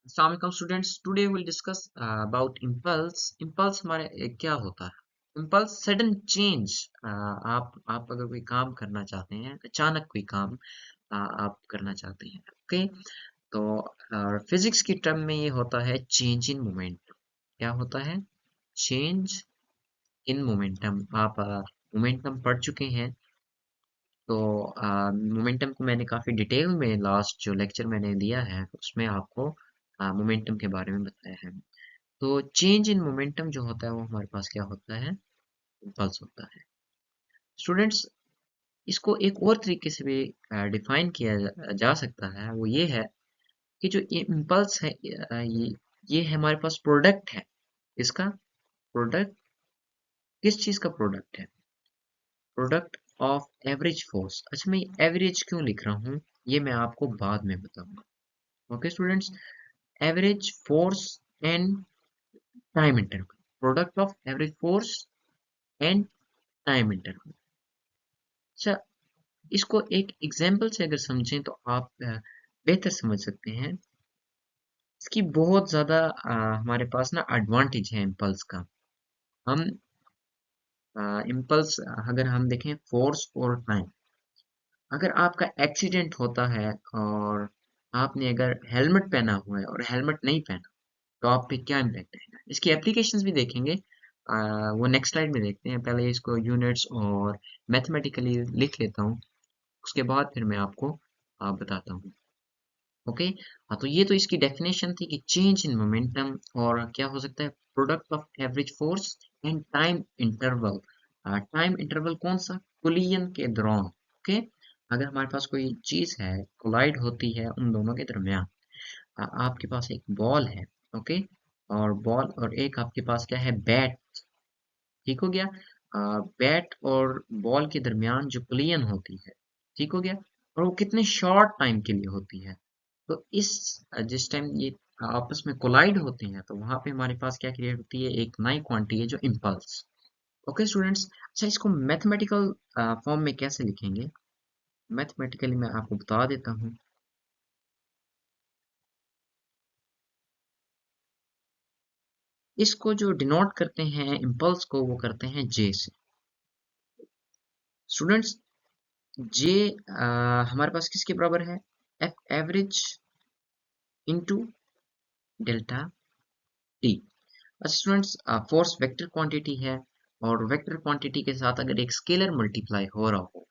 अस्सलाम वालेकुम students, today will discuss about impulse. Impulse हमारे क्या होता है? Impulse sudden change. आप अगर कोई काम करना चाहते हैं, अचानक कोई काम आप करना चाहते हैं, ओके। तो फिजिक्स की टर्म में ये होता है चेंज इन मोमेंटम। क्या होता है? Change in momentum. आप मोमेंटम पढ़ चुके हैं। तो मोमेंटम को मैंने काफ़ी डिटेल में लास्ट जो लेक्चर मैंने दिया है उसमें आपको मोमेंटम के बारे में बताया है। तो चेंज इन मोमेंटम जो होता है वो हमारे पास क्या होता है? इम्पल्स होता है। स्टूडेंट्स, इसको एक और तरीके से भी डिफाइन किया जा सकता है। वो ये है कि जो ये इम्पल्स है, ये हमारे पास प्रोडक्ट है। इसका प्रोडक्ट किस चीज़ का प्रोडक्ट है? Product of average force. अच्छा, मैं एवरेज क्यों लिख रहा हूँ ये मैं आपको बाद में बताऊंगा। Okay students, average force and time interval, product of average force and time interval. अच्छा, इसको एक एग्जाम्पल से अगर समझें तो आप बेहतर समझ सकते हैं। इसकी बहुत ज़्यादा हमारे पास ना एडवांटेज है इम्पल्स का। हम इम्पल्स अगर हम देखें फोर्स और टाइम, अगर आपका एक्सीडेंट होता है और आपने अगर हेलमेट पहना हुआ है और हेलमेट नहीं पहना, तो आप पे क्या इम्पैक्ट आएगा? इसकी एप्लीकेशंस भी देखेंगे। वो नेक्स्ट स्लाइड में देखते हैं। पहले इसको यूनिट्स और मैथमेटिकली लिख लेता हूँ, उसके बाद फिर मैं आपको बताता हूँ। ओके। हाँ, तो ये तो इसकी डेफिनेशन थी कि चेंज इन मोमेंटम, और क्या हो सकता है? Product of average force and time interval. Time interval कौन सा? कोलिजन के दौरान। ओके, अगर हमारे पास कोई चीज है, कोलाइड होती है उन दोनों के दरमियान। आपके पास एक बॉल है, ओके, और बॉल और एक आपके पास क्या है? बैट। ठीक हो गया। बैट और बॉल के दरमियान जो कोलिजन होती है, ठीक हो गया, और वो कितने शॉर्ट टाइम के लिए होती है? तो इस जिस टाइम ये आपस में कोलाइड होते हैं तो वहां पे हमारे पास क्या क्रिएट होती है? एक नई क्वांटिटी है जो इम्पल्स। ओके स्टूडेंट्स, अच्छा इसको मैथमेटिकल फॉर्म में कैसे लिखेंगे? मैथमेटिकली मैं आपको बता देता हूँ। इसको जो डिनोट करते हैं इम्पल्स को, वो करते हैं जे से। स्टूडेंट्स, जे हमारे पास किसके बराबर है? F average into delta T. अच्छा स्टूडेंट्स, फोर्स वेक्टर क्वांटिटी है, और वेक्टर क्वांटिटी के साथ अगर एक स्केलर मल्टीप्लाई हो रहा हो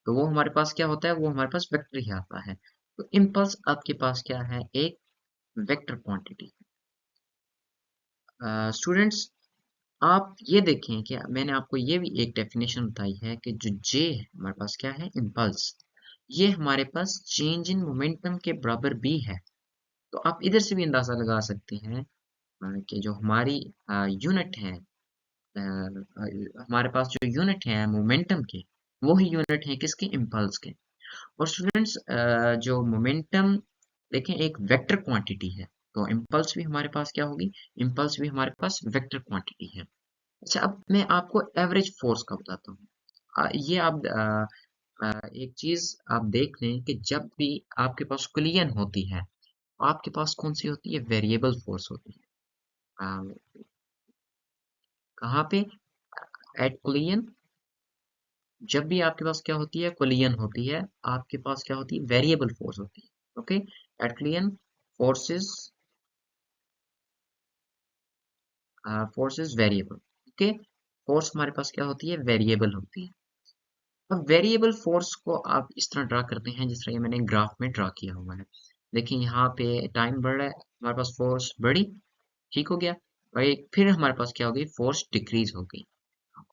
तो वो हमारे पास क्या होता है? वो हमारे पास वेक्टर ही आता है। तो इम्पल्स आपके पास क्या है? एक वेक्टर क्वांटिटी। स्टूडेंट्स, आप ये देखें कि मैंने आपको ये भी एक डेफिनेशन बताई है कि जो जे है हमारे पास क्या है? इम्पल्स। ये हमारे पास चेंज इन मोमेंटम के बराबर भी है। तो आप इधर से भी अंदाजा लगा सकते हैं कि जो हमारी यूनिट है, हमारे पास जो यूनिट है मोमेंटम के, वो ही यूनिट है किसके? इम्पल्स के। और स्टूडेंट्स, जो मोमेंटम देखें एक वेक्टर क्वांटिटी है, तो इम्पल्स भी हमारे पास क्या होगी? इम्पल्स भी हमारे पास वेक्टर क्वांटिटी है। अच्छा, अब मैं आपको एवरेज फोर्स का बताता हूँ। ये आप एक चीज आप देख लें कि जब भी आपके पास कोलिजन होती है, आपके पास कौन सी होती है? वेरिएबल फोर्स होती है। अ, कहाँ पे? At collision. जब भी आपके पास क्या होती है? कोलिजन होती है, आपके पास क्या होती है? वेरिएबल फोर्स होती है। Okay, at collision forces, forces variable. Okay, force हमारे पास क्या होती है? वेरिएबल होती है। अब वेरिएबल फोर्स को आप इस तरह ड्रा करते हैं जिस तरह ये मैंने ग्राफ में ड्रा किया हुआ है। देखिए यहाँ पे टाइम बढ़ रहा है, हमारे पास फोर्स बढ़ी, ठीक हो गया, और एक फिर हमारे पास क्या हो गई? फोर्स डिक्रीज हो गई।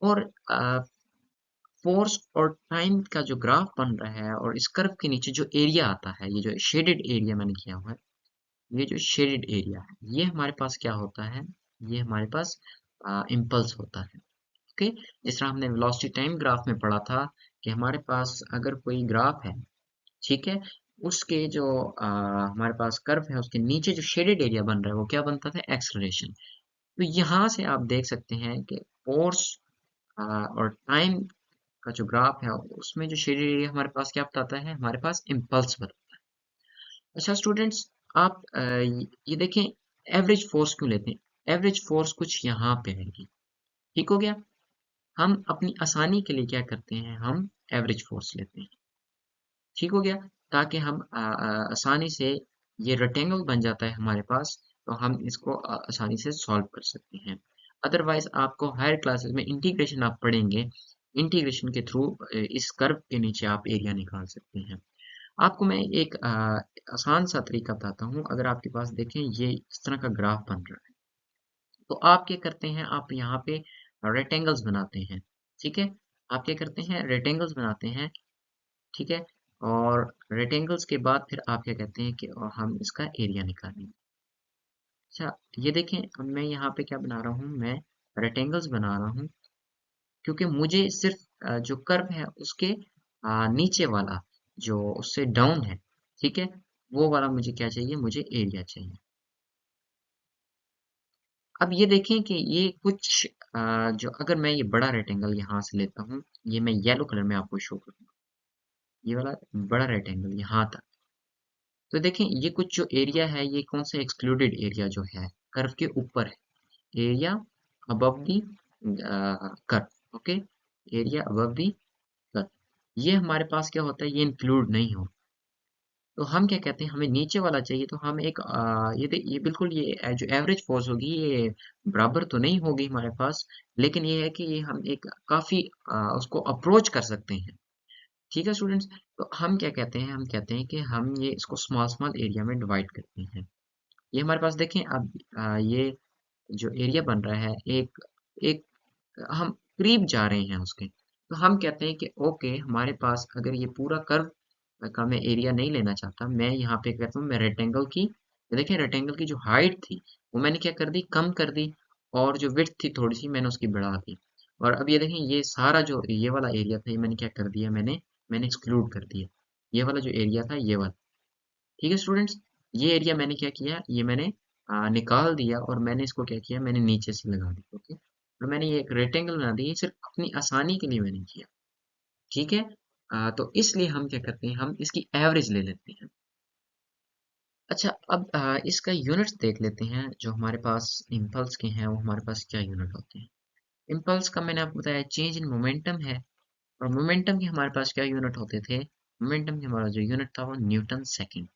और फोर्स और टाइम का जो ग्राफ बन रहा है, और इस कर्व के नीचे जो एरिया आता है, ये जो शेडेड एरिया मैंने किया हुआ है, ये जो शेडेड एरिया है, ये हमारे पास क्या होता है? ये हमारे पास इम्पल्स होता है। ओके, जिस तरह हमने वेलोसिटी टाइम ग्राफ में पढ़ा था कि हमारे पास अगर कोई ग्राफ है, ठीक है, उसके जो हमारे पास कर्व है उसके नीचे जो शेडेड एरिया बन रहा है वो क्या बनता था? एक्सलरेशन। तो यहाँ से आप देख सकते हैं कि फोर्स और टाइम का जो ग्राफ है उसमें जो शेडेड एरिया हमारे पास क्या बताता है? हमारे पास इम्पल्स बताता है। अच्छा स्टूडेंट्स, आप ये देखें, एवरेज फोर्स क्यों लेते हैं? एवरेज फोर्स कुछ यहाँ पे रहेगी। ठीक हो गया? हम अपनी आसानी के लिए क्या करते हैं, हम एवरेज फोर्स लेते हैं। ठीक हो गया? ताकि हम आसानी से, ये रेक्टेंगल बन जाता है हमारे पास, तो हम इसको आसानी से सॉल्व कर सकते हैं। अदरवाइज आपको हायर क्लासेस में इंटीग्रेशन आप पढ़ेंगे, इंटीग्रेशन के थ्रू इस कर्व के नीचे आप एरिया निकाल सकते हैं। आपको मैं एक आसान सा तरीका बताता हूँ। अगर आपके पास देखें, ये इस तरह का ग्राफ बन रहा है, तो आप क्या करते हैं, आप यहाँ पे रेक्टेंगल्स बनाते हैं। ठीक है? आप क्या करते हैं, रेक्टेंगल्स बनाते हैं। ठीक है? और रेक्टेंगल्स के बाद फिर आप क्या कहते हैं कि हम इसका एरिया निकालेंगे। अच्छा, ये देखें, अब मैं यहाँ पे क्या बना रहा हूँ, मैं रेक्टेंगल्स बना रहा हूँ, क्योंकि मुझे सिर्फ जो कर्व है उसके नीचे वाला, जो उससे डाउन है, ठीक है, वो वाला मुझे क्या चाहिए, मुझे एरिया चाहिए। अब ये देखें कि ये कुछ जो, अगर मैं ये बड़ा रेक्टेंगल यहाँ से लेता हूँ, ये मैं येलो कलर में आपको शो करूँगा, ये वाला बड़ा रेक्टेंगल यहाँ तक, तो देखें ये कुछ जो एरिया है, ये कौन सा एक्सक्लूडेड एरिया जो है, कर्व के ऊपर है, एरिया अबव दी कर्व। ओके, एरिया अबव दी कर्व, ये हमारे पास क्या होता है, ये इंक्लूड नहीं हो। तो हम क्या कहते हैं, हमें नीचे वाला चाहिए, तो हम एक ये बिल्कुल, ये जो एवरेज फोर्स होगी, ये बराबर तो नहीं होगी हमारे पास, लेकिन ये है कि ये हम एक काफी उसको अप्रोच कर सकते हैं। ठीक है स्टूडेंट्स? तो हम क्या कहते हैं, हम कहते हैं कि हम ये इसको स्मॉल स्मॉल एरिया में डिवाइड करते हैं। ये हमारे पास देखें, अब ये जो एरिया बन रहा है, एक एक हम करीब जा रहे हैं उसके, तो हम कहते हैं कि ओके, हमारे पास अगर ये पूरा कर्व का मैं एरिया नहीं लेना चाहता, मैं यहाँ पे कहता हूँ, मैं रेक्टेंगल की, देखिए रेक्टेंगल की जो हाइट थी, वो मैंने क्या कर दी, कम कर दी, और जो विड्थ थी थोड़ी सी, मैंने उसकी बढ़ा दी। और अब ये देखें, ये सारा जो ये वाला एरिया था, ये मैंने क्या कर दिया, मैंने एक्सक्लूड कर दिया, ये वाला जो एरिया था, ये वाला। ठीक है स्टूडेंट्स? ये एरिया मैंने क्या किया, ये मैंने निकाल दिया, और मैंने इसको क्या किया, मैंने नीचे से लगा दिया। ओके, और मैंने ये एक रेक्टेंगल बना दिया, ये सिर्फ अपनी आसानी के लिए मैंने किया। ठीक है? तो इसलिए हम क्या करते हैं, हम इसकी एवरेज ले लेते हैं। अच्छा, अब इसका यूनिट्स देख लेते हैं, जो हमारे पास इम्पल्स के हैं, वो हमारे पास क्या यूनिट होते हैं। इम्पल्स का मैंने आपको बताया चेंज इन मोमेंटम है, और मोमेंटम के हमारे पास क्या यूनिट होते थे, मोमेंटम के हमारा जो यूनिट था, वो न्यूटन सेकेंड।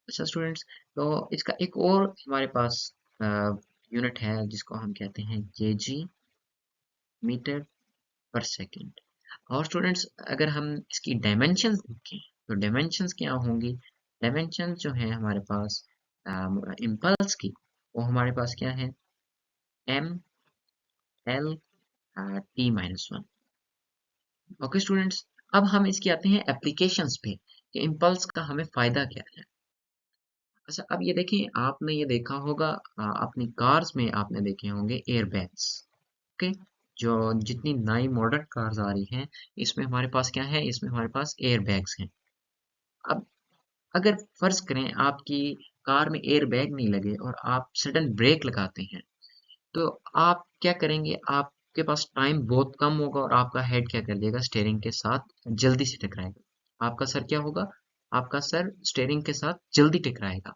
अच्छा स्टूडेंट्स, तो इसका एक और हमारे पास यूनिट है, जिसको हम कहते हैं केजी मीटर पर सेकेंड। और स्टूडेंट्स, अगर हम इसकी डायमेंशंस देखें, तो डायमेंशंस क्या होंगी, डायमेंशंस जो है हमारे पास इम्पल्स की, वो हमारे पास क्या है, M L T minus one. Okay students, अब हम इसकी आते हैं एप्लीकेशंस पे, कि इम्पल्स का हमें फायदा क्या है। अच्छा, अब ये देखिए, आपने ये देखा होगा, अपनी कार्स में आपने देखे होंगे एयर बैग्स। ओके, जो जितनी नई मॉडर्न कार्स आ रही हैं, इसमें हमारे पास क्या है, इसमें हमारे पास एयर बैग्स हैं। अब अगर फर्ज करें आपकी कार में एयर बैग नहीं लगे, और आप सडन ब्रेक लगाते हैं, तो आप क्या करेंगे, आपके पास टाइम बहुत कम होगा, और आपका हेड क्या कर देगा, स्टेयरिंग के साथ जल्दी से टकराएगा। आपका सर क्या होगा, आपका सर स्टेयरिंग के साथ जल्दी टकराएगा।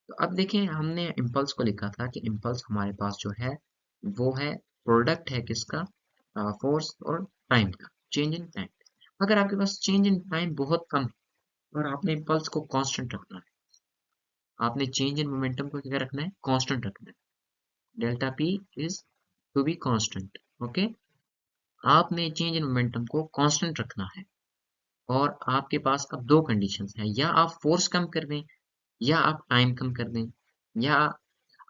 तो अब देखिए, हमने इम्पल्स को लिखा था कि इम्पल्स हमारे पास जो है, वो है प्रोडक्ट है किसका, फोर्स और टाइम का, चेंज इन टाइम। अगर आपके पास चेंज इन टाइम बहुत कम है, और आपने इम्पल्स को कांस्टेंट रखना है, आपने चेंज इन मोमेंटम को क्या रखना है, कांस्टेंट रखना है, delta P is to be constant. Okay, आपने चेंज इन मोमेंटम को कांस्टेंट रखना है, और आपके पास अब दो कंडीशंस हैं, या आप फोर्स कम कर दें, या आप टाइम कम कर दें, या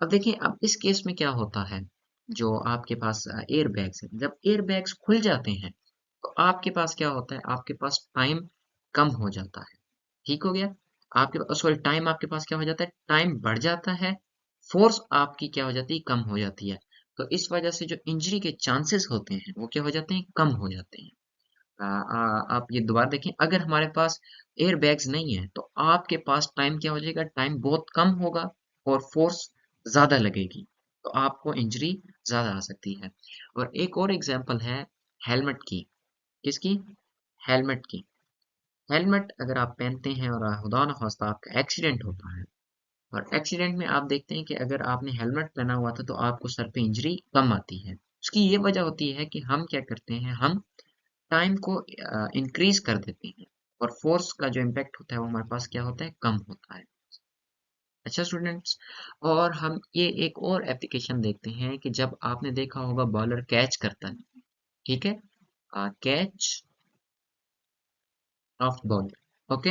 अब देखिए, अब इस केस में क्या होता है, जो आपके पास एयर बैग्स हैं, जब एयर बैग्स खुल जाते हैं, तो आपके पास क्या होता है, आपके पास टाइम कम हो जाता है। ठीक हो गया? आपके, सॉरी, टाइम आपके पास क्या हो जाता है, टाइम बढ़ जाता है, फोर्स आपकी क्या हो जाती है, कम हो जाती है। तो इस वजह से जो इंजरी के चांसेस होते हैं, वो क्या हो जाते हैं, कम हो जाते हैं। आप ये दोबारा देखें, अगर हमारे पास एयर बैग्स नहीं है, तो आपके पास टाइम क्या हो जाएगा, टाइम बहुत कम होगा, और फोर्स ज्यादा लगेगी, तो आपको इंजरी ज्यादा आ सकती है। और एक और एग्जांपल है हेलमेट की। किसकी? हेलमेट की। हेलमेट अगर आप पहनते हैं, और खुदा न खास्ता आपका एक्सीडेंट होता है, और एक्सीडेंट में आप देखते हैं कि अगर आपने हेलमेट पहना हुआ था तो आपको सर पे इंजरी कम आती है। उसकी ये वजह होती है कि हम क्या करते हैं, हम टाइम को इंक्रीज कर देते हैं और फोर्स का जो इम्पैक्ट होता है वो हमारे पास क्या होता है, कम होता है। अच्छा स्टूडेंट्स, और हम ये एक और एप्लीकेशन देखते हैं कि जब आपने देखा होगा बॉलर कैच करता है, ठीक है, कैच ऑफ बॉल, ओके।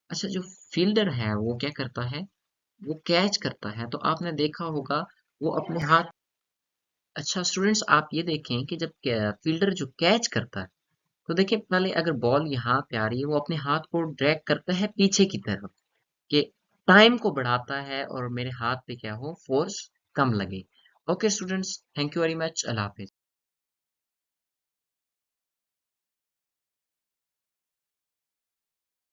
अच्छा, जो फील्डर है वो क्या करता है, वो कैच करता है, तो आपने देखा होगा वो अपने हाथ। अच्छा स्टूडेंट्स, आप ये देखें कि जब फील्डर जो कैच करता है, तो देखिए पहले अगर बॉल यहाँ पे आ रही है वो अपने हाथ को ड्रैग करता है पीछे की तरफ, कि टाइम को बढ़ाता है और मेरे हाथ पे क्या हो, फोर्स कम लगे। Okay students, thank you very much, Allah Hafiz.